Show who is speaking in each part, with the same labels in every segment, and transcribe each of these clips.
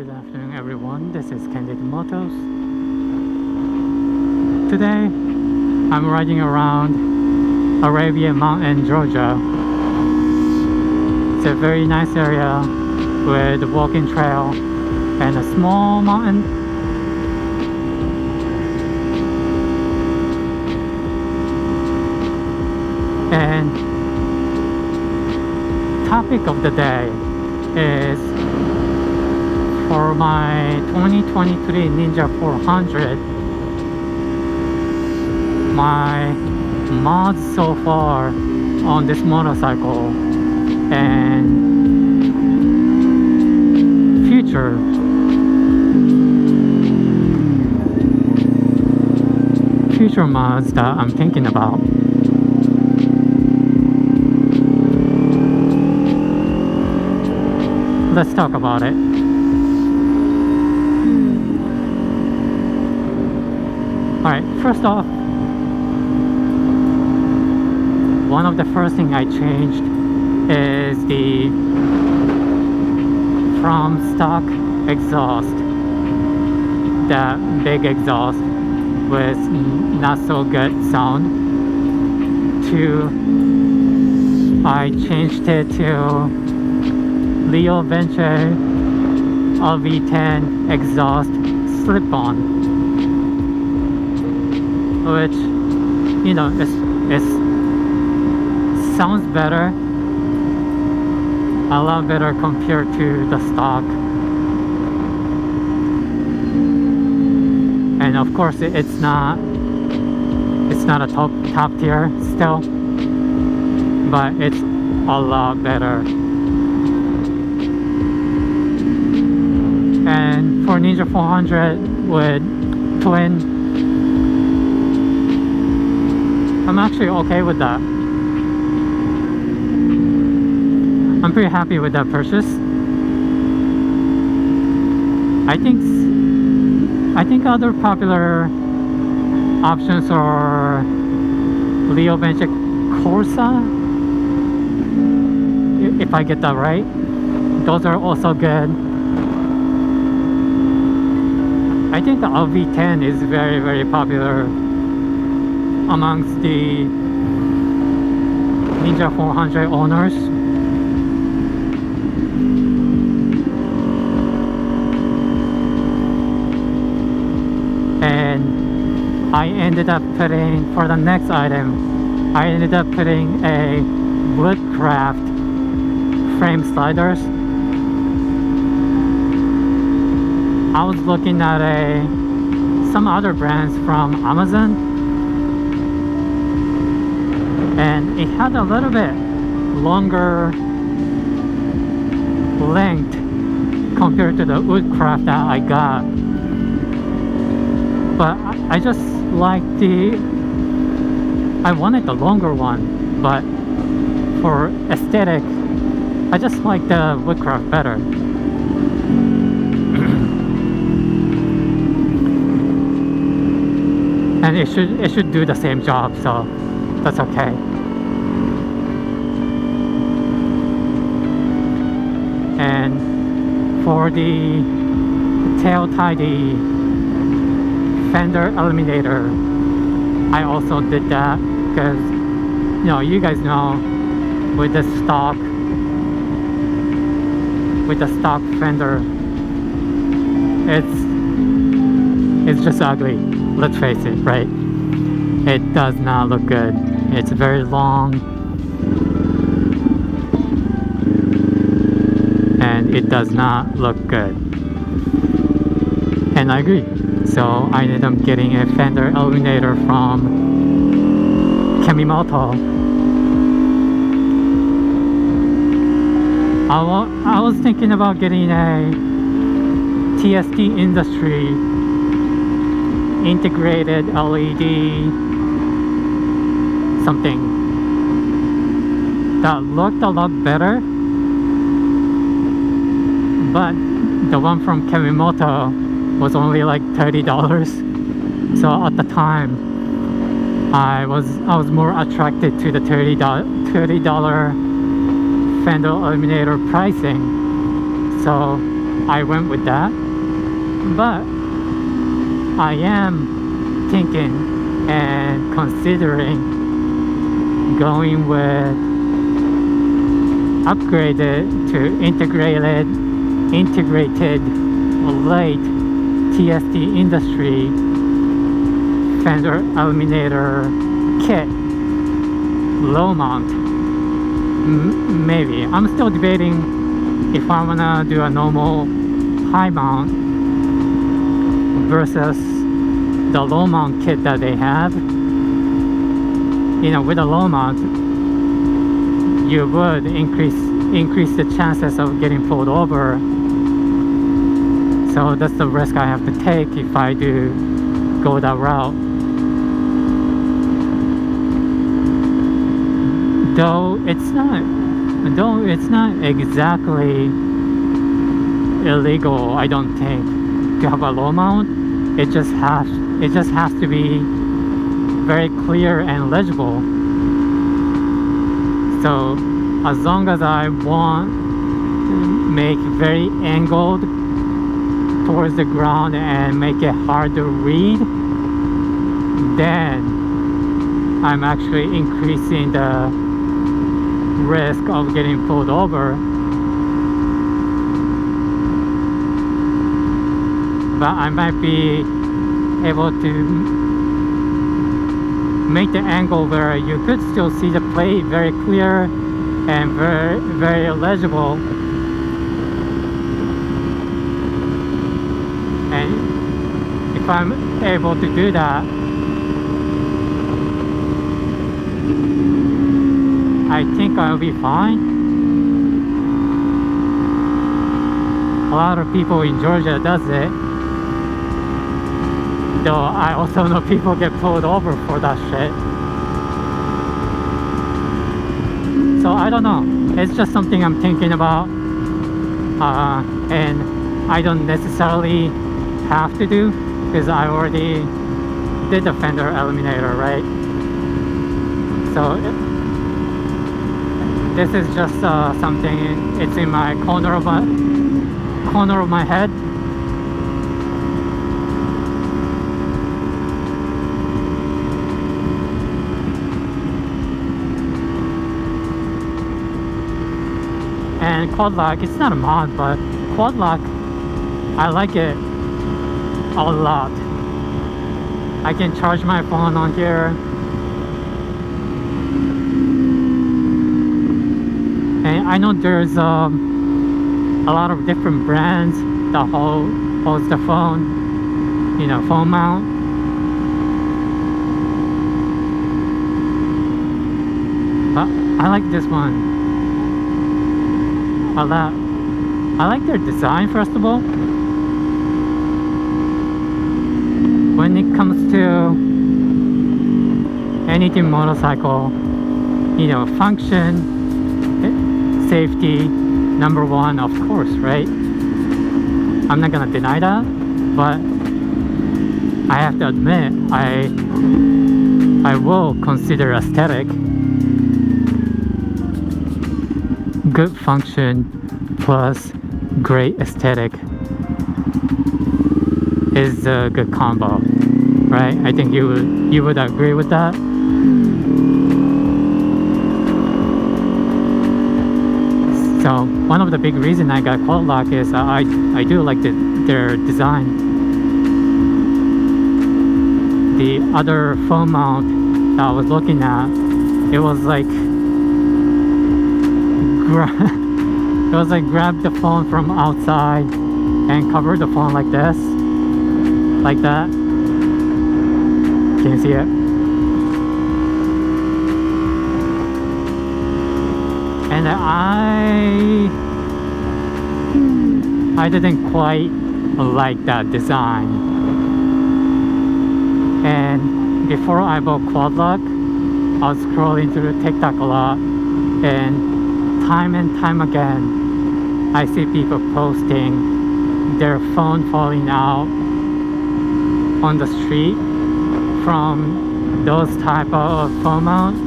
Speaker 1: Good afternoon, everyone. This is Candid Motos. Today, I'm riding around Arabian Mountain, Georgia. It's a very nice area with a walking trail and a small mountain. And topic of the day is for my 2023 Ninja 400, my mods so far on this motorcycle and future mods that I'm thinking about. Let's talk about it. Alright, first off, one of the first thing I changed is the from stock exhaust, that big exhaust with not so good sound, to I changed it to Leo Venture LV10 exhaust slip-on, which, you know, it sounds better, a lot better compared to the stock. And of course it's not a top tier still, but it's a lot better. And for Ninja 400 with twin, I'm actually okay with that. I'm pretty happy with that purchase. I think other popular options are Leo Venture Corsa, if I get that right. Those are also good. I think the LV10 is very, very popular amongst the Ninja 400 owners. And I ended up putting, for the next item, I ended up putting a Woodcraft frame sliders. I was looking at some other brands from Amazon, and it had a little bit longer length compared to the Woodcraft that I got. But I just like I wanted the longer one, but for aesthetic, I just like the Woodcraft better. And it should do the same job, so that's okay. And for the tail tidy Fender eliminator, I also did that because, you know, you guys know with the stock Fender, it's just ugly. Let's face it, right? It does not look good. It's very long and it does not look good. And I agree. So I ended up getting a Fender eliminator from Moto. I was thinking about getting a TST Industry integrated LED something that looked a lot better, but the one from Moto was only like $30. So at the time I was more attracted to the $30 Fender eliminator pricing. So I went with that. But I am thinking and considering going with upgraded to integrated late TST industry Fender eliminator kit, low mount. Maybe I'm still debating if I wanna do a normal high mount versus the low mount kit that they have. You know, with a low mount, you would increase the chances of getting pulled over. So that's the risk I have to take if I do go that route. Though it's not exactly illegal, I don't think, to have a low mount. It just has to be very clear and legible. So as long as I want to make very angled towards the ground and make it hard to read, then I'm actually increasing the risk of getting pulled over. But I might be able to make the angle where you could still see the plate very clear and very, very legible. And if I'm able to do that, I think I'll be fine. A lot of people in Georgia does it. Though I also know people get pulled over for that shit. So I don't know. It's just something I'm thinking about. And I don't necessarily have to do, because I already did the Fender eliminator, right? So this is just something, it's in my corner of my head. And quad lock, it's not a mod, but quad lock, I like it a lot. I can charge my phone on here. And I know there's a lot of different brands that holds the phone, you know, phone mount. But I like this one a lot. I like their design, first of all. When it comes to anything motorcycle, you know, function, safety, number one, of course, right? I'm not gonna deny that, but I have to admit, I will consider aesthetic. Good function plus great aesthetic is a good combo, right? I think you would agree with that. So one of the big reasons I got quad lock is I do like their design. The other phone mount that I was looking at, it was like grab the phone from outside and cover the phone like this, like that. Can you see it? And I didn't quite like that design. And before I bought quad lock, I was scrolling through TikTok a lot, and time again I see people posting their phone falling out on the street from those type of phone mounts.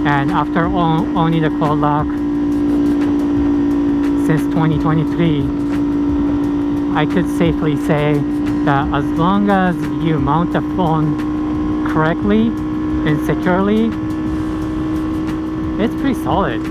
Speaker 1: And after owning the quad lock since 2023, I could safely say that as long as you mount the phone correctly and securely, it's pretty solid.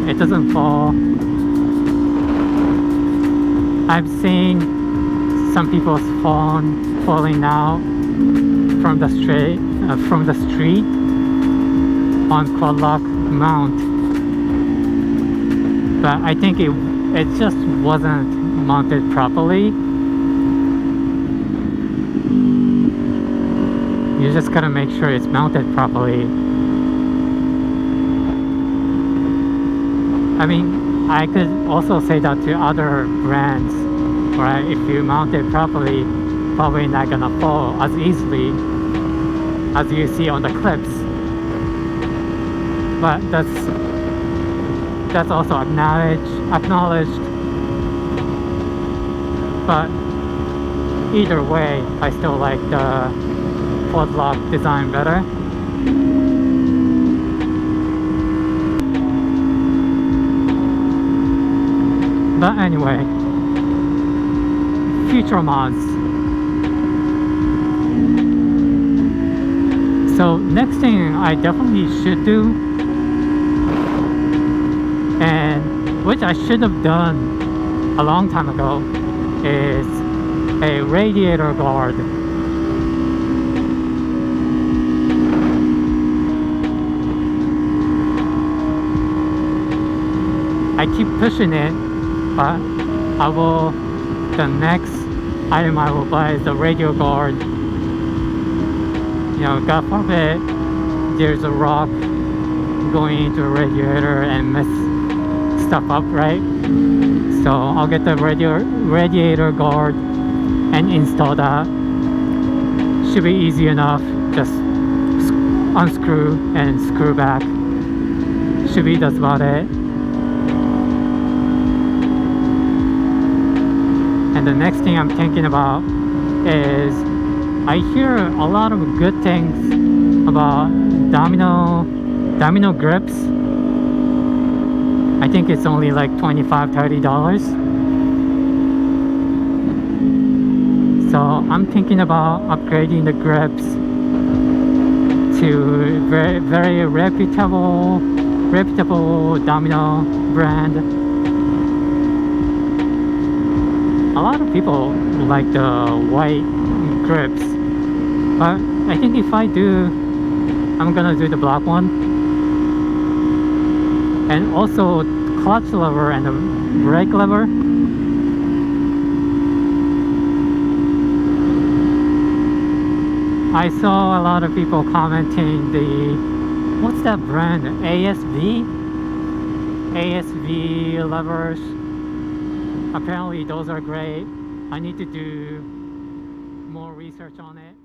Speaker 1: It doesn't fall. I've seen some people's phone falling out from the street on quad lock mount, but I think it just wasn't mounted properly. You just gotta make sure it's mounted properly. I mean, I could also say that to other brands, right? If you mount it properly, probably not gonna fall as easily as you see on the clips. But that's also acknowledged. But either way, I still like the quad lock design better. But anyway, future mods. So next thing I definitely should do, and which I should have done a long time ago, is a radiator guard. I keep pushing it, but the next item I will buy is the radio guard. You know, God forbid there's a rock going into a radiator and mess stuff up, right? So I'll get the radiator guard and install that. Should be easy enough. Just unscrew and screw back. That's about it. And the next thing I'm thinking about is, I hear a lot of good things about domino grips. I think it's only like $25-$30. So I'm thinking about upgrading the grips to very, very reputable domino brand. A lot of people like the white grips, but I think if I do, I'm gonna do the black one. And also clutch lever and the brake lever. I saw a lot of people commenting what's that brand? ASV levers. Apparently those are great. I need to do more research on it.